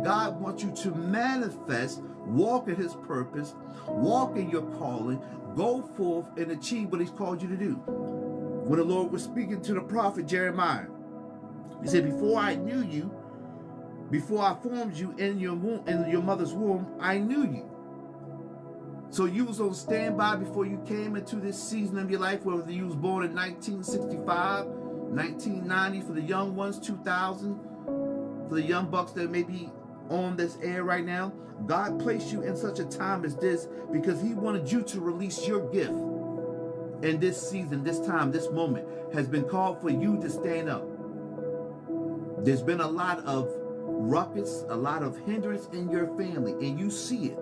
that God wants you to manifest, walk in his purpose, walk in your calling, go forth and achieve what he's called you to do. When the Lord was speaking to the prophet Jeremiah, he said, before I knew you, before I formed you in your womb, in your mother's womb, I knew you. So you was on standby before you came into this season of your life, whether you was born in 1965, 1990 for the young ones, 2000, for the young bucks that may be on this air right now. God placed you in such a time as this because he wanted you to release your gift. And this season, this time, this moment has been called for you to stand up. There's been a lot of ruckus, a lot of hindrance in your family, and you see it.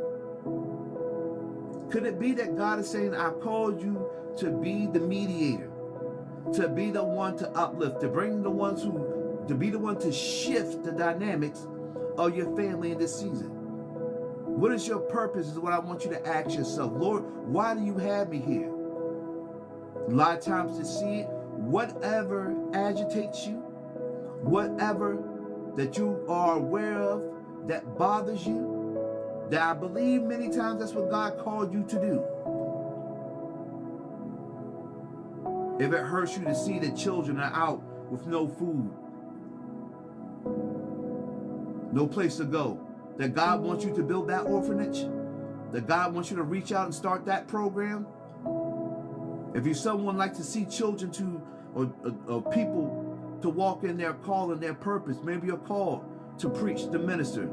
Could it be that God is saying, I called you to be the mediator, to be the one to uplift, to bring the ones who, to be the one to shift the dynamics of your family in this season? What is your purpose is what I want you to ask yourself. Lord, why do you have me here? A lot of times to see it, whatever agitates you, whatever that you are aware of that bothers you, that I believe many times that's what God called you to do. If it hurts you to see that children are out with no food, no place to go, that God wants you to build that orphanage, that God wants you to reach out and start that program. If you're someone like to see children to, or people to walk in their call and their purpose, maybe you're called to preach, to minister.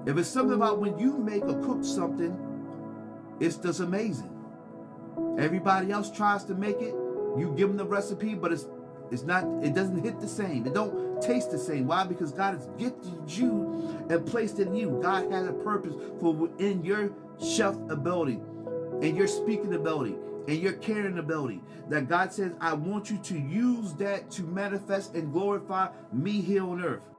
If it's something about when you make or cook something, it's just amazing. Everybody else tries to make it, you give them the recipe, but it's not, it doesn't hit the same. It don't taste the same. Why? Because God has gifted you and placed it in you. God has a purpose for within your chef ability and your speaking ability and your caring ability, that God says, I want you to use that to manifest and glorify me here on earth.